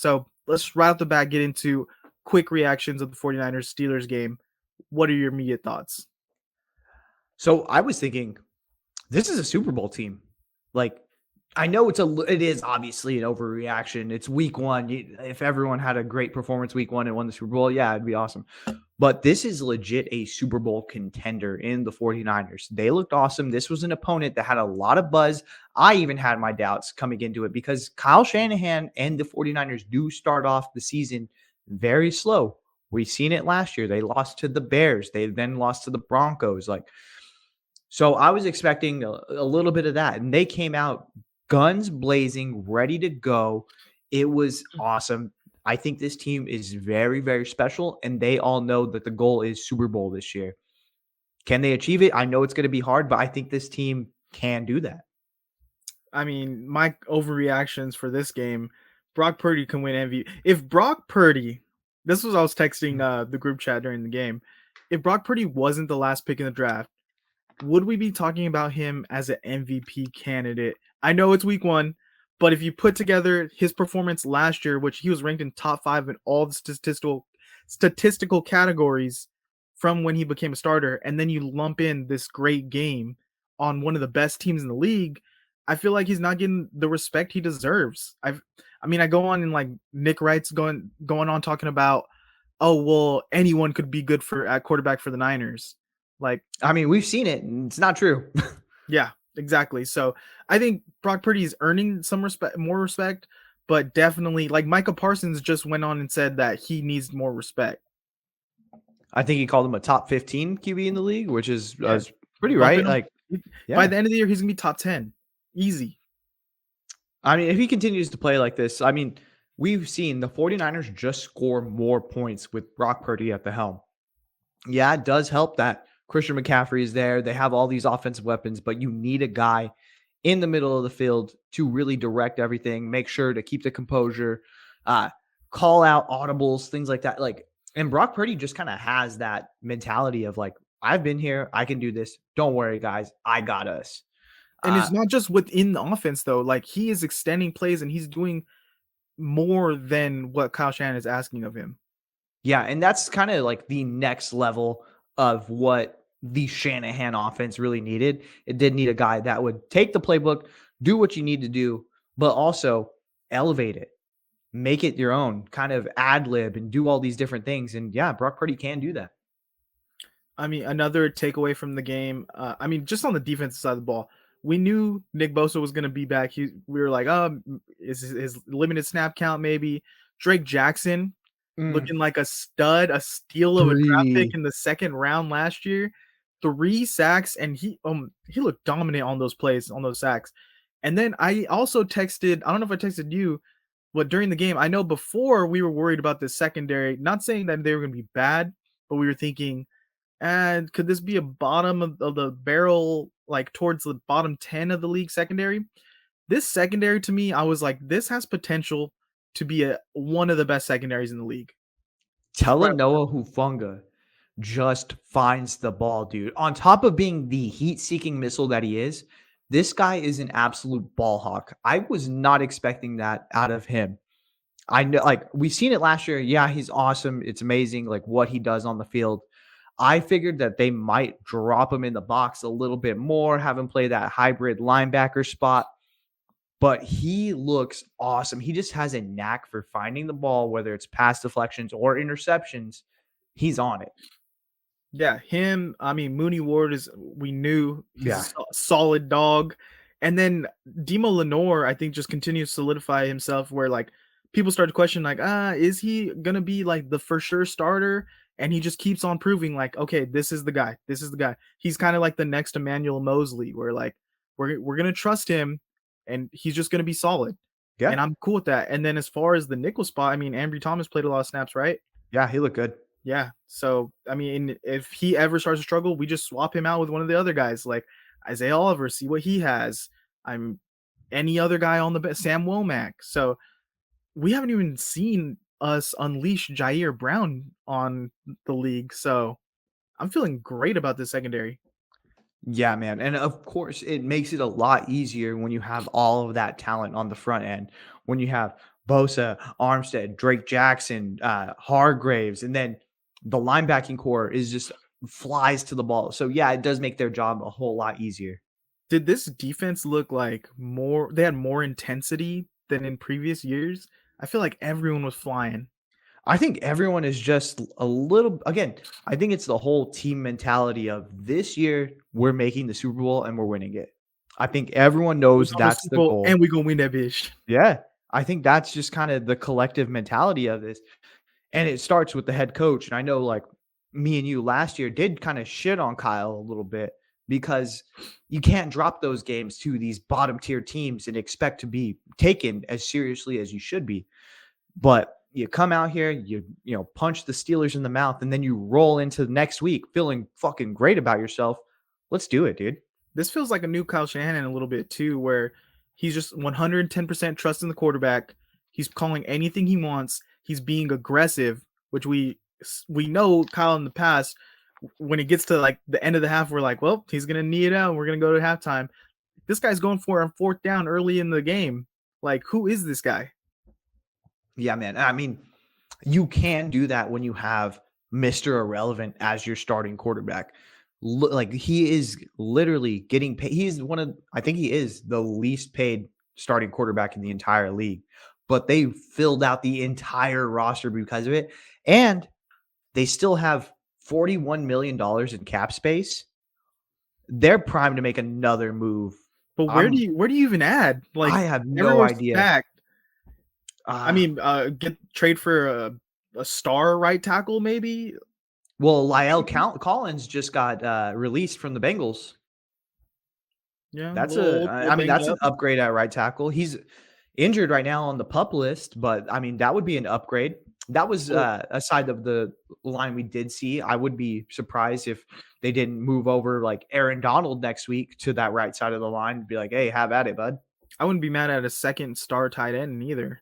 So let's right off the bat get into quick reactions of the 49ers Steelers game. What are your immediate thoughts? So I was thinking, this is a Super Bowl team. Like, I know it is obviously an overreaction. It's week one. If everyone had a great performance week one and won the Super Bowl, yeah, it'd be awesome. But this is legit a Super Bowl contender in the 49ers. They looked awesome. This was an opponent that had a lot of buzz. I even had my doubts coming into it because Kyle Shanahan and the 49ers do start off the season very slow. We've seen it last year. They lost to the Bears. They then lost to the Broncos. So I was expecting a little bit of that. And they came out guns blazing, ready to go. It was awesome. I think this team is very, very special, and they all know that the goal is Super Bowl this year. Can they achieve it? I know it's going to be hard, but I think this team can do that. I mean, my overreactions for this game, Brock Purdy can win MVP. If Brock Purdy, this was I was texting the group chat during the game. If Brock Purdy wasn't the last pick in the draft, would we be talking about him as an MVP candidate? I know it's week one, but if you put together his performance last year, which he was ranked in top 5 in all the statistical categories from when he became a starter, and then you lump in this great game on one of the best teams in the league, I feel like he's not getting the respect he deserves. I go on and like Nick Wright's going on talking about, oh well, anyone could be good for at quarterback for the Niners. Like, I mean, we've seen it, and it's not true. yeah, exactly. So I think Brock Purdy is earning some respect, more respect, but definitely like Micah Parsons just went on and said that he needs more respect. I think he called him a top 15 QB in the league, which is pretty Bumping right. him. By the end of the year, he's gonna be top 10. Easy. I mean, if he continues to play like this, I mean, we've seen the 49ers just score more points with Brock Purdy at the helm. Yeah, it does help that Christian McCaffrey is there. They have all these offensive weapons, but you need a guy in the middle of the field to really direct everything, make sure to keep the composure, call out audibles, things like that. And Brock Purdy just kind of has that mentality of like, I've been here. I can do this. Don't worry, guys. I got us. And it's not just within the offense, though. Like, he is extending plays and he's doing more than what Kyle Shanahan is asking of him. Yeah, and that's kind of like the next level of what the Shanahan offense really needed. It did need a guy that would take the playbook, do what you need to do, but also elevate it, make it your own, kind of ad lib and do all these different things. And yeah, Brock Purdy can do that. I mean, another takeaway from the game, just on the defensive side of the ball, we knew Nick Bosa was going to be back. We were like, is his limited snap count maybe? Drake Jackson looking like a stud, a steal of a draft pick in the second round last year. 3 sacks, and he looked dominant on those plays, on those sacks. And then I also texted, I don't know if I texted you, but during the game, I know before we were worried about the secondary, not saying that they were going to be bad, but we were thinking, and could this be a bottom of the barrel, like towards the bottom 10 of the league secondary? This secondary, to me, I was like, this has potential to be one of the best secondaries in the league. Noah Hufanga just finds the ball, dude. On top of being the heat-seeking missile that he is, this guy is an absolute ball hawk. I was not expecting that out of him. I know, like, we've seen it last year. Yeah, he's awesome. It's amazing, like, what he does on the field. I figured that they might drop him in the box a little bit more, have him play that hybrid linebacker spot. But he looks awesome. He just has a knack for finding the ball, whether it's pass deflections or interceptions. He's on it. Yeah, him. I mean, Mooney Ward we knew he's a solid dog. And then Demo Lenore, I think, just continues to solidify himself where like people start to question, like, is he gonna be like the for sure starter? And he just keeps on proving, like, okay, this is the guy. This is the guy. He's kind of like the next Emmanuel Mosley, where like we're gonna trust him, and he's just gonna be solid. Yeah, and I'm cool with that. And then as far as the nickel spot, I mean, Ambry Thomas played a lot of snaps, right? Yeah, he looked good. Yeah. So, I mean, if he ever starts to struggle, we just swap him out with one of the other guys, like Isaiah Oliver, see what he has. I'm any other guy on the best, Sam Womack. So we haven't even seen us unleash Jair Brown on the league. So I'm feeling great about this secondary. Yeah, man. And of course, it makes it a lot easier when you have all of that talent on the front end. When you have Bosa, Armstead, Drake Jackson, Hargraves, and then the linebacking core is just flies to the ball. So yeah, it does make their job a whole lot easier. Did this defense look like more they had more intensity than in previous years? I feel like everyone was flying. I think everyone is just a little again, I think it's the whole team mentality of this year we're making the Super Bowl and we're winning it. I think everyone We knows go to that's Super the Bowl goal. and we gonna win that bitch. Yeah. I think that's just kind of the collective mentality of this. And it starts with the head coach. And I know like me and you last year did kind of shit on Kyle a little bit because you can't drop those games to these bottom tier teams and expect to be taken as seriously as you should be. But you come out here, you punch the Steelers in the mouth, and then you roll into the next week feeling fucking great about yourself. Let's do it, dude. This feels like a new Kyle Shanahan a little bit too, where he's just 110% trusting the quarterback. He's calling anything he wants. He's being aggressive, which we know Kyle in the past. When it gets to like the end of the half, we're like, well, he's gonna knee it out. And we're gonna go to halftime. This guy's going for a fourth down early in the game. Like, who is this guy? Yeah, man. I mean, you can do that when you have Mr. Irrelevant as your starting quarterback. Like he is literally getting paid. He's I think he is the least paid starting quarterback in the entire league. But they filled out the entire roster because of it. And they still have $41 million in cap space. They're primed to make another move. But where do you even add? Like, I have no everyone's idea. stacked. I Uh, mean, get trade for a star right tackle, maybe. well, Collins just got released from the Bengals. Yeah, a That's little I mean, banged that's an up. upgrade at right tackle. He's injured right now on the pup list, but I mean, that would be an upgrade. That was Well, a side of the line we did see. I would be surprised if they didn't move over like Aaron Donald next week to that right side of the line and be like, hey, have at it, bud. I wouldn't be mad at a second star tight end either.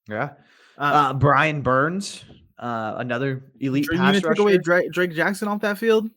Yeah. Uh, Brian Burns, another elite you gonna pass take away rusher. Drake Jackson off that field?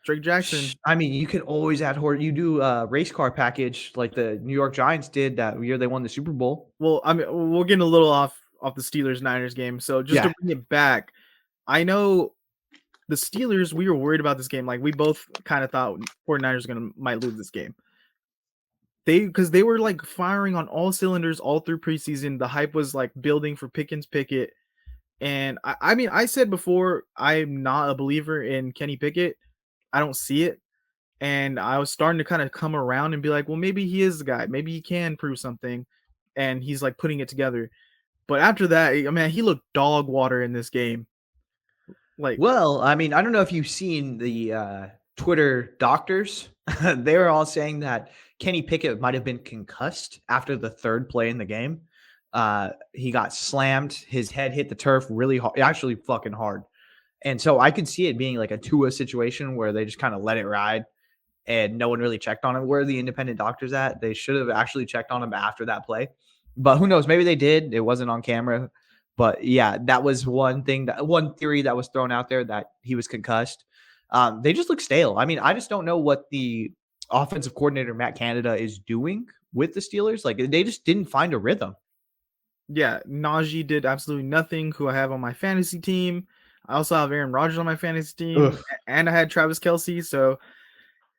Drake Jackson. I mean, you can always add horse. You do a race car package like the New York Giants did that year they won the Super Bowl. Well, I mean, we're getting a little off the Steelers Niners game. So just to Yeah. bring it back, I know the Steelers. We were worried about this game. Like we both kind of thought 49ers might lose this game. Because they were like firing on all cylinders all through preseason. The hype was like building for Pickett. And I mean, I said before, I'm not a believer in Kenny Pickett. I don't see it. And I was starting to kind of come around and be like, well, maybe he is the guy. Maybe he can prove something. And he's like putting it together. But after that, I mean, he looked dog water in this game. Like, Well, I mean, I don't know if you've seen the Twitter doctors. They were all saying that Kenny Pickett might have been concussed after the third play in the game. He got slammed. His head hit the turf really hard, actually fucking hard. And so I could see it being like a Tua situation where they just kind of let it ride and no one really checked on him. Where are the independent doctors at? They should have actually checked on him after that play. But who knows? Maybe they did. It wasn't on camera. But yeah, that was one theory that was thrown out there that he was concussed. They just look stale. I mean, I just don't know what the offensive coordinator Matt Canada is doing with the Steelers. Like they just didn't find a rhythm. yeah, Najee did absolutely nothing. Who I have on my fantasy team. I also have Aaron Rodgers on my fantasy team, Ugh, and I had Travis Kelsey. So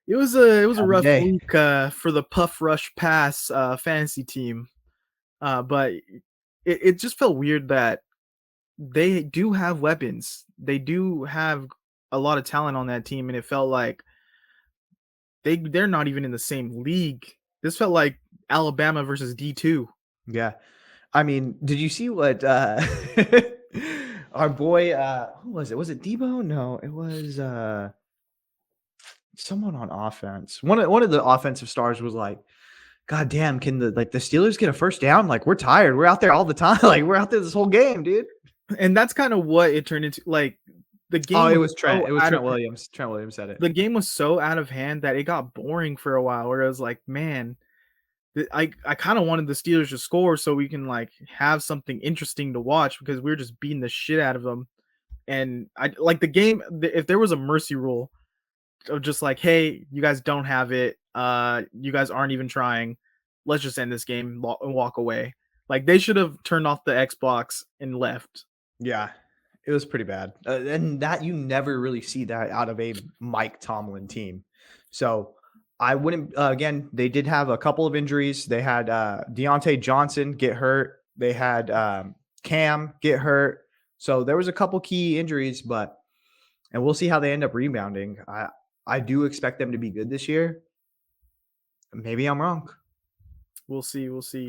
it was a every rough day. week for the Puff Rush Pass fantasy team. But it just felt weird that they do have weapons. They do have a lot of talent on that team, and it felt like they're not even in the same league. This felt like Alabama versus D2. Yeah. I mean, did you see what our boy who was it? Was it Debo? No, it was someone on offense. One of the offensive stars was like, God damn, can the Steelers get a first down? Like, we're tired. We're out there all the time. Like, we're out there this whole game, dude. And that's kind of what it turned into. Like the game Oh, it was was Trent. so It was out Trent of Williams. Trent Williams said it. the game was so out of hand that it got boring for a while. Where I was like, man, I kind of wanted the Steelers to score so we can like have something interesting to watch because we were just beating the shit out of them. And I like the game. If there was a mercy rule of just like, hey, you guys don't have it. You guys aren't even trying. Let's just end this game and walk away. Like they should have turned off the Xbox and left. Yeah, it was pretty bad. And that you never really see that out of a Mike Tomlin team. So I wouldn't, again, they did have a couple of injuries. They had Deontay Johnson get hurt. They had Cam get hurt. So there was a couple key injuries, and we'll see how they end up rebounding. I do expect them to be good this year. Maybe I'm wrong. We'll see. We'll see.